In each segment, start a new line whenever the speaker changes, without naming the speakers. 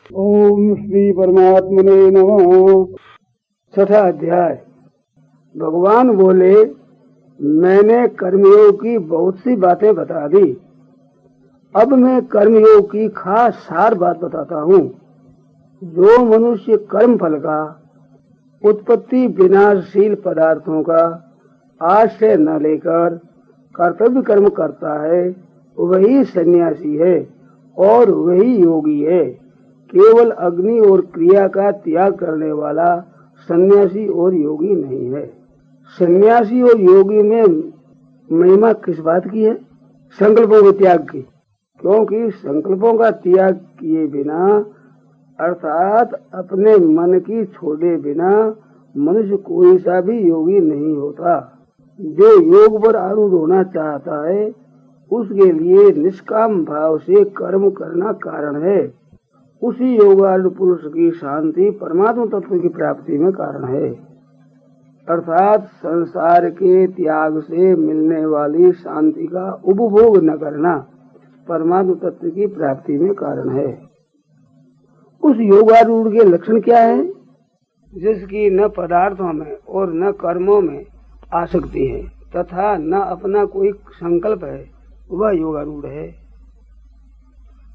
ओम श्री परमात्मने नमः। छठा अध्याय। भगवान बोले, मैंने कर्मयोग की बहुत सी बातें बता दी, अब मैं कर्मयोग की खास सार बात बताता हूँ। जो मनुष्य कर्म फल का, उत्पत्ति विनाशशील पदार्थों का आश्रय न लेकर कर्तव्य कर्म करता है, वही सन्यासी है और वही योगी है। केवल अग्नि और क्रिया का त्याग करने वाला सन्यासी और योगी नहीं है। सन्यासी और योगी में महिमा किस बात की है? संकल्पों के त्याग की। क्योंकि संकल्पों का त्याग किए बिना अर्थात अपने मन की छोड़े बिना मनुष्य कोई सा भी योगी नहीं होता। जो योग पर आरूढ़ होना चाहता है, उसके लिए निष्काम भाव से कर्म करना कारण है। उसी योगारूढ़ पुरुष की शांति परमात्मा तत्व की प्राप्ति में कारण है। अर्थात संसार के त्याग से मिलने वाली शांति का उपभोग न करना परमात्मा तत्व की प्राप्ति में कारण है। उस योगारूढ़ के लक्षण क्या है? जिसकी न पदार्थों में और न कर्मों में आसक्ति है तथा न अपना कोई संकल्प है, वह योगारूढ़ है।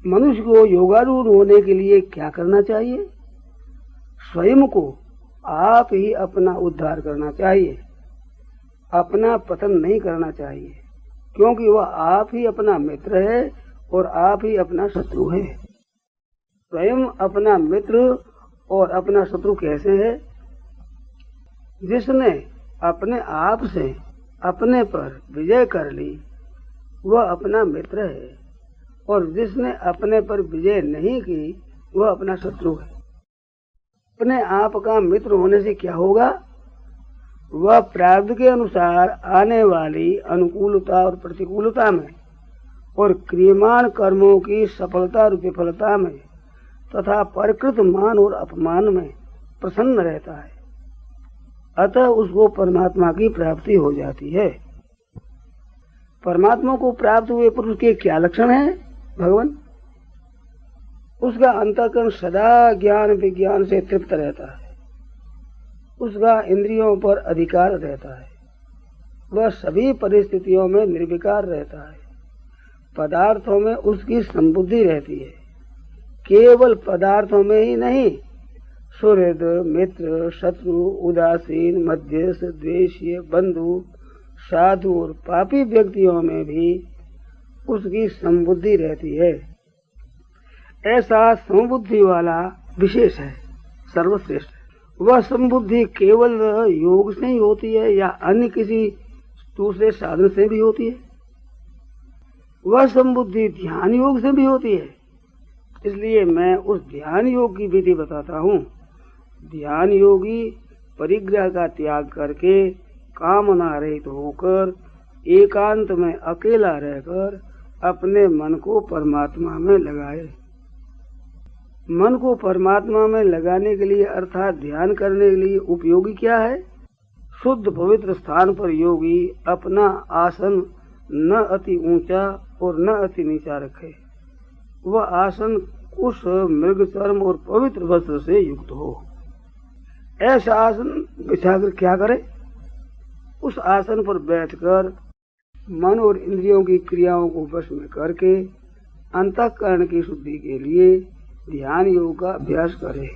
मनुष्य को योगारूढ़ होने के लिए क्या करना चाहिए? स्वयं को आप ही अपना उद्धार करना चाहिए, अपना पतन नहीं करना चाहिए। क्योंकि वह आप ही अपना मित्र है और आप ही अपना शत्रु है। स्वयं अपना मित्र और अपना शत्रु कैसे है? जिसने अपने आप से अपने पर विजय कर ली, वह अपना मित्र है, और जिसने अपने पर विजय नहीं की, वह अपना शत्रु है। अपने आप का मित्र होने से क्या होगा? वह प्रारब्ध के अनुसार आने वाली अनुकूलता और प्रतिकूलता में और क्रियमाण कर्मों की सफलता और विफलता में तथा प्रकृत मान और अपमान में प्रसन्न रहता है। अतः उसको परमात्मा की प्राप्ति हो जाती है। परमात्मा को प्राप्त हुए पुरुष के क्या लक्षण हैं? भगवान, उसका अंतःकरण सदा ज्ञान विज्ञान से तृप्त रहता है, उसका इंद्रियों पर अधिकार रहता है, वह सभी परिस्थितियों में निर्विकार रहता है, पदार्थों में उसकी संबुद्धि रहती है। केवल पदार्थों में ही नहीं, सुहृद, मित्र, शत्रु, उदासीन, मध्यस्थ, द्वेषी, बंधु, साधु और पापी व्यक्तियों में भी उसकी संबुद्धि रहती है। ऐसा समबुद्धि वाला विशेष है, सर्वश्रेष्ठ है। वह संबुद्धि केवल योग से ही होती है या अन्य किसी दूसरे साधन से भी होती है? वह संबुद्धि ध्यान योग से भी होती है। इसलिए मैं उस ध्यान योग की विधि बताता हूँ। ध्यान योगी परिग्रह का त्याग करके कामना रहित होकर एकांत में अकेला रहकर अपने मन को परमात्मा में लगाए। मन को परमात्मा में लगाने के लिए अर्थात ध्यान करने के लिए उपयोगी क्या है? शुद्ध पवित्र स्थान पर योगी अपना आसन न अति ऊंचा और न अति नीचा रखे। वह आसन कुश, मृग चर्म और पवित्र वस्त्र से युक्त हो। ऐसा आसन बिछाकर क्या करे? उस आसन पर बैठकर मन और इंद्रियों की क्रियाओं को वश में करके अंतःकरण की शुद्धि के लिए ध्यान योग का अभ्यास करे।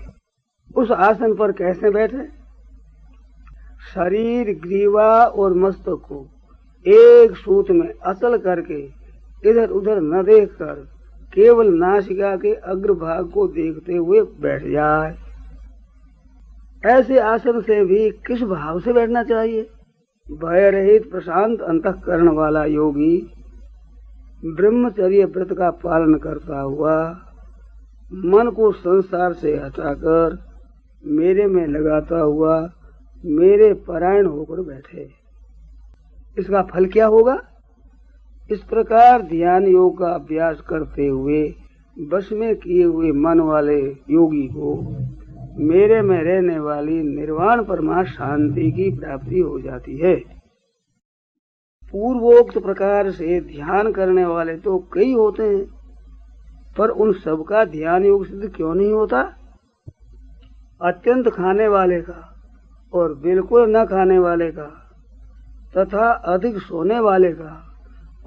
उस आसन पर कैसे बैठे? शरीर, ग्रीवा और मस्तक को एक सूत में अचल करके इधर उधर न देखकर केवल नासिका के अग्रभाग को देखते हुए बैठ जाए। ऐसे आसन से भी किस भाव से बैठना चाहिए? भय रहित प्रशांत अंतःकरण वाला योगी ब्रह्मचर्य व्रत का पालन करता हुआ मन को संसार से हटाकर मेरे में लगाता हुआ मेरे परायण होकर बैठे। इसका फल क्या होगा? इस प्रकार ध्यान योग का अभ्यास करते हुए वश में किए हुए मन वाले योगी को मेरे में रहने वाली निर्वाण परमा शांति की प्राप्ति हो जाती है। पूर्वोक्त प्रकार से ध्यान करने वाले तो कई होते हैं, पर उन सब का ध्यान योग सिद्ध क्यों नहीं होता? अत्यंत खाने वाले का और बिल्कुल न खाने वाले का तथा अधिक सोने वाले का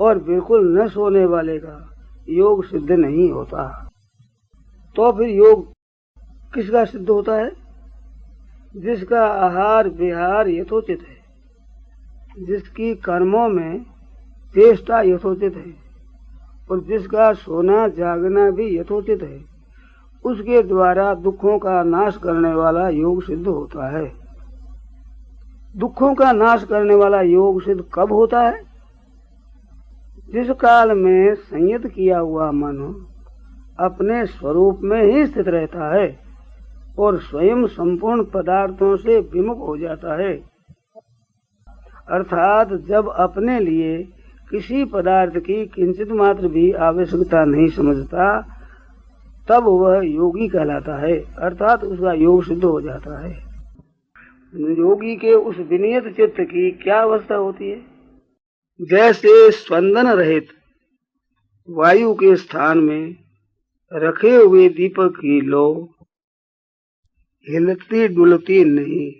और बिल्कुल न सोने वाले का योग सिद्ध नहीं होता। तो फिर योग किसका सिद्ध होता है? जिसका आहार विहार यथोचित है, जिसकी कर्मों में चेष्टा यथोचित है और जिसका सोना जागना भी यथोचित है, उसके द्वारा दुखों का नाश करने वाला योग सिद्ध होता है। दुखों का नाश करने वाला योग सिद्ध कब होता है? जिस काल में संयत किया हुआ मन अपने स्वरूप में ही स्थित रहता है और स्वयं संपूर्ण पदार्थों से विमुख हो जाता है, अर्थात जब अपने लिए किसी पदार्थ की किंचित मात्र भी आवश्यकता नहीं समझता, तब वह योगी कहलाता है, अर्थात उसका योग सिद्ध हो जाता है। योगी के उस विनियत चित्त की क्या अवस्था होती है? जैसे स्पंदन रहित वायु के स्थान में रखे हुए दीपक की लौ हिलती डुलती नहीं,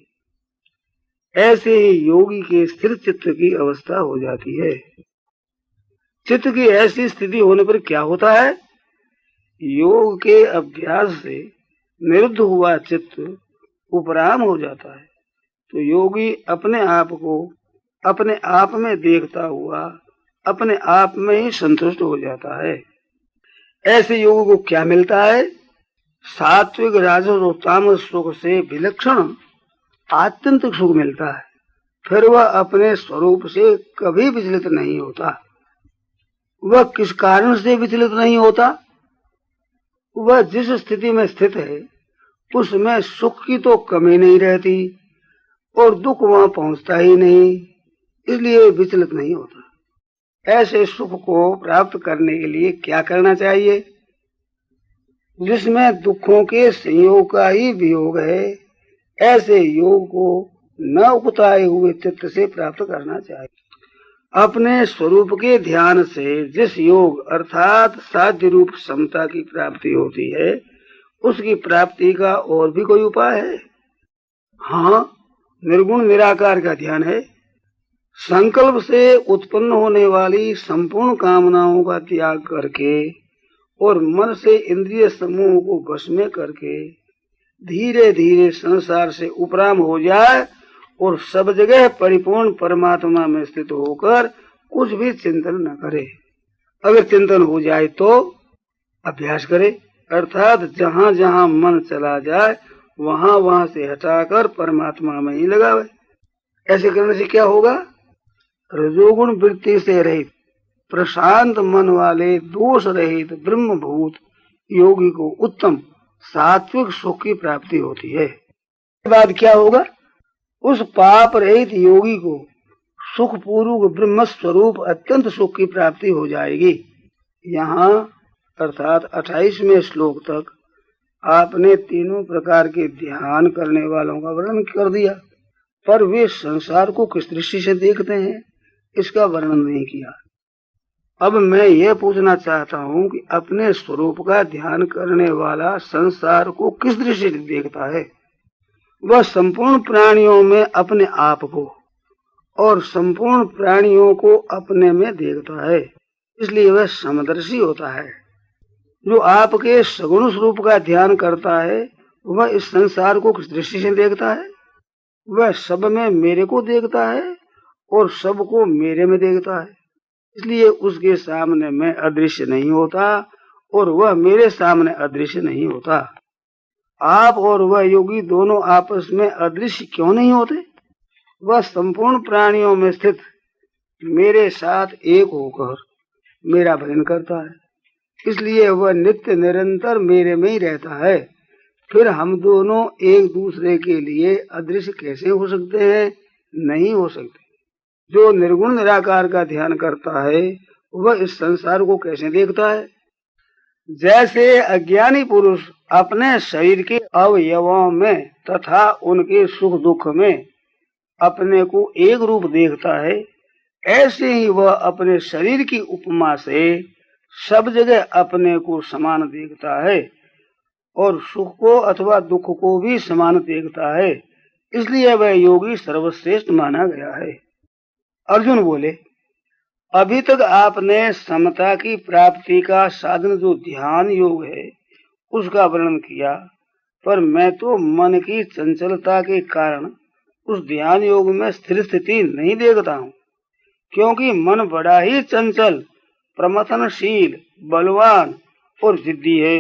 ऐसे ही योगी के स्थिर चित्त की अवस्था हो जाती है। चित्त की ऐसी स्थिति होने पर क्या होता है? योग के अभ्यास से निरुद्ध हुआ चित्त उपराम हो जाता है, तो योगी अपने आप को अपने आप में देखता हुआ अपने आप में ही संतुष्ट हो जाता है। ऐसे योगी को क्या मिलता है? सात्विक राजस और तामस सुख से विलक्षण आत्यंतिक सुख मिलता है। फिर वह अपने स्वरूप से कभी विचलित नहीं होता। वह किस कारण से विचलित नहीं होता? वह जिस स्थिति में स्थित है उसमें सुख की तो कमी नहीं रहती और दुख वहां पहुंचता ही नहीं, इसलिए विचलित नहीं होता। ऐसे सुख को प्राप्त करने के लिए क्या करना चाहिए? जिसमें दुखों के संयोग का ही वियोग है, ऐसे योग को न उकताए हुए चित्त से प्राप्त करना चाहिए। अपने स्वरूप के ध्यान से जिस योग अर्थात साध्य रूप समता की प्राप्ति होती है, उसकी प्राप्ति का और भी कोई उपाय है? हाँ, निर्गुण निराकार का ध्यान है। संकल्प से उत्पन्न होने वाली संपूर्ण कामनाओं का त्याग करके और मन से इंद्रिय समूह को वश में करके धीरे धीरे संसार से उपराम हो जाए और सब जगह परिपूर्ण परमात्मा में स्थित होकर कुछ भी चिंतन न करे। अगर चिंतन हो जाए तो अभ्यास करे, अर्थात जहाँ जहाँ मन चला जाए वहाँ वहाँ से हटाकर परमात्मा में ही लगावे। ऐसे करने से क्या होगा? रजोगुण वृत्ति से रहित प्रशांत मन वाले दोष रहित ब्रह्मभूत योगी को उत्तम सात्विक सुख की प्राप्ति होती है। इसके बाद क्या होगा? उस पाप रहित योगी को सुख पूर्वक ब्रह्म स्वरूप अत्यंत सुख की प्राप्ति हो जाएगी। यहाँ अर्थात 28वें श्लोक तक आपने तीनों प्रकार के ध्यान करने वालों का वर्णन कर दिया, पर वे संसार को किस दृष्टि से देखते हैं इसका वर्णन नहीं किया। अब मैं यह पूछना चाहता हूँ कि अपने स्वरूप का ध्यान करने वाला संसार को किस दृष्टि से देखता है? वह संपूर्ण प्राणियों में अपने आप को और संपूर्ण प्राणियों को अपने में देखता है, इसलिए वह समदर्शी होता है। जो आपके सगुण स्वरूप का ध्यान करता है वह इस संसार को किस दृष्टि से देखता है? वह सब में मेरे को देखता है और सबको मेरे में देखता है, इसलिए उसके सामने मैं अदृश्य नहीं होता और वह मेरे सामने अदृश्य नहीं होता। आप और वह योगी दोनों आपस में अदृश्य क्यों नहीं होते? वह संपूर्ण प्राणियों में स्थित मेरे साथ एक होकर मेरा भजन करता है, इसलिए वह नित्य निरंतर मेरे में ही रहता है। फिर हम दोनों एक दूसरे के लिए अदृश्य कैसे हो सकते हैं? नहीं हो सकते। जो निर्गुण निराकार का ध्यान करता है वह इस संसार को कैसे देखता है? जैसे अज्ञानी पुरुष अपने शरीर के अवयवों में तथा उनके सुख दुख में अपने को एक रूप देखता है, ऐसे ही वह अपने शरीर की उपमा से सब जगह अपने को समान देखता है और सुख को अथवा दुख को भी समान देखता है, इसलिए वह योगी सर्वश्रेष्ठ माना गया है। अर्जुन बोले, अभी तक आपने समता की प्राप्ति का साधन जो ध्यान योग है उसका वर्णन किया, पर मैं तो मन की चंचलता के कारण उस ध्यान योग में स्थिर स्थिति नहीं देखता हूँ, क्योंकि मन बड़ा ही चंचल, प्रमथनशील, बलवान और जिद्दी है।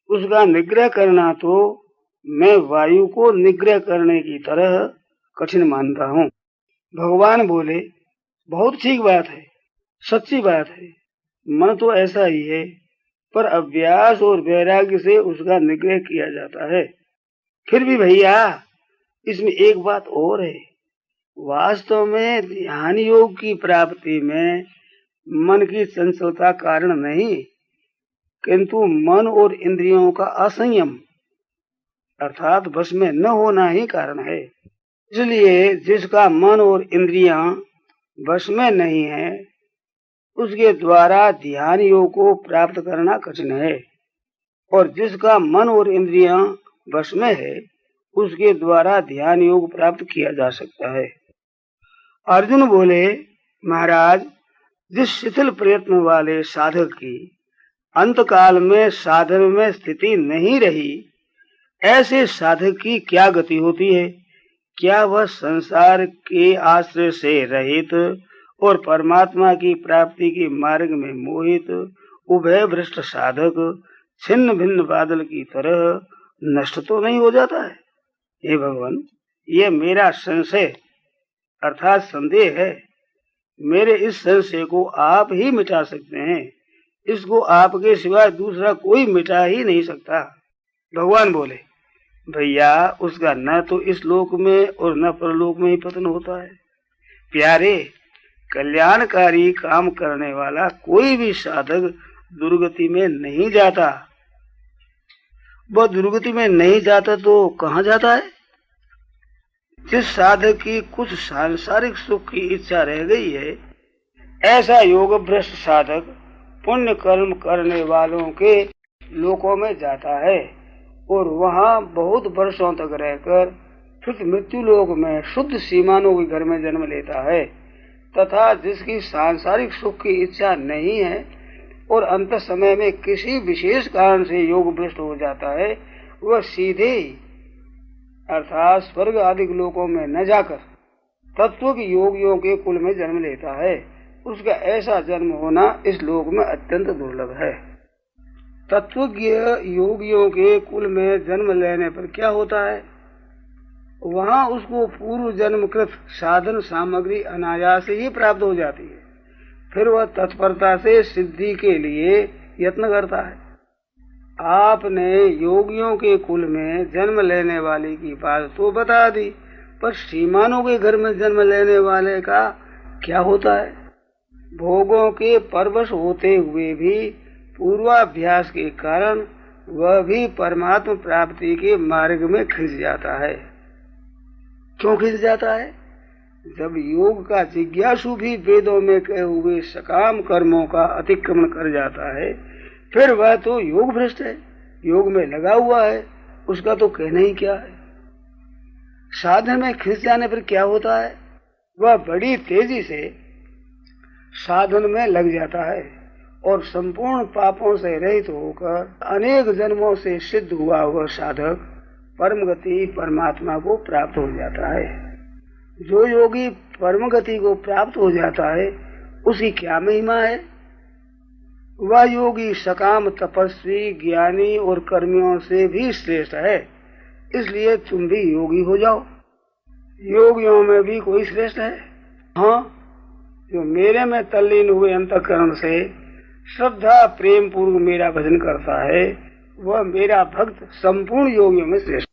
उसका निग्रह करना तो मैं वायु को निग्रह करने की तरह कठिन मानता हूँ। भगवान बोले, बहुत ठीक बात है, सच्ची बात है, मन तो ऐसा ही है, पर अभ्यास और वैराग्य से उसका निग्रह किया जाता है। फिर भी भैया, इसमें एक बात और है, वास्तव में ध्यान योग की प्राप्ति में मन की चंचलता कारण नहीं, किंतु मन और इंद्रियों का असंयम अर्थात वश में न होना ही कारण है। इसलिए जिसका मन और इंद्रियां वश में नहीं है, उसके द्वारा ध्यान योग को प्राप्त करना कठिन है, और जिसका मन और इंद्रियां वश में है, उसके द्वारा ध्यान योग प्राप्त किया जा सकता है। अर्जुन बोले, महाराज, जिस शिथिल प्रयत्न वाले साधक की अंत काल में साधन में स्थिति नहीं रही, ऐसे साधक की क्या गति होती है? क्या वह संसार के आश्रय से रहित और परमात्मा की प्राप्ति के मार्ग में मोहित उभय भ्रष्ट साधक छिन्न भिन्न बादल की तरह नष्ट तो नहीं हो जाता है? हे भगवान, ये मेरा संशय अर्थात संदेह है। मेरे इस संशय को आप ही मिटा सकते हैं, इसको आपके सिवाय दूसरा कोई मिटा ही नहीं सकता। भगवान बोले, भैया, उसका न तो इस लोक में और न परलोक में ही पतन होता है। प्यारे, कल्याणकारी काम करने वाला कोई भी साधक दुर्गति में नहीं जाता। वह दुर्गति में नहीं जाता तो कहाँ जाता है? जिस साधक की कुछ सांसारिक सुख की इच्छा रह गई है, ऐसा योग भ्रष्ट साधक पुण्य कर्म करने वालों के लोकों में जाता है और वहाँ बहुत वर्षों तक रहकर फिर मृत्यु लोक में शुद्ध सीमानों के घर में जन्म लेता है, तथा जिसकी सांसारिक सुख की इच्छा नहीं है और अंत समय में किसी विशेष कारण से योग भ्रष्ट हो जाता है, वह सीधे अर्थात स्वर्ग आदि लोकों में न जाकर तत्व की योगियों के कुल में जन्म लेता है। उसका ऐसा जन्म होना इस लोक में अत्यंत दुर्लभ है। तत्वज्ञ योगियों के कुल में जन्म लेने पर क्या होता है? वहाँ उसको पूर्व जन्मकृत साधन सामग्री अनायास ही प्राप्त हो जाती है। फिर वह तत्परता से सिद्धि के लिए यत्न करता है। आपने योगियों के कुल में जन्म लेने वाले की बात तो बता दी, पर श्रीमानों के घर में जन्म लेने वाले का क्या होता है? भोगों के परवश होते हुए भी पूर्वाभ्यास के कारण वह भी परमात्मा प्राप्ति के मार्ग में खिंच जाता है। क्यों खिंच जाता है? जब योग का जिज्ञासु भी वेदों में कहे हुए सकाम कर्मों का अतिक्रमण कर जाता है, फिर वह तो योग भ्रष्ट है, योग में लगा हुआ है, उसका तो कहना ही क्या है। साधन में खिंच जाने पर क्या होता है? वह बड़ी तेजी से साधन में लग जाता है और संपूर्ण पापों से रहित होकर अनेक जन्मों से सिद्ध हुआ वह साधक परम गति परमात्मा को प्राप्त हो जाता है। जो योगी परम गति को प्राप्त हो जाता है, उसकी क्या महिमा है? वह योगी सकाम तपस्वी ज्ञानी और कर्मियों से भी श्रेष्ठ है। इसलिए तुम भी योगी हो जाओ। योगियों में भी कोई श्रेष्ठ है? हाँ, जो मेरे में तल्लीन हुए अंतःकरण से श्रद्धा प्रेम पूर्वक मेरा भजन करता है, वह मेरा भक्त संपूर्ण योगियों में श्रेष्ठ।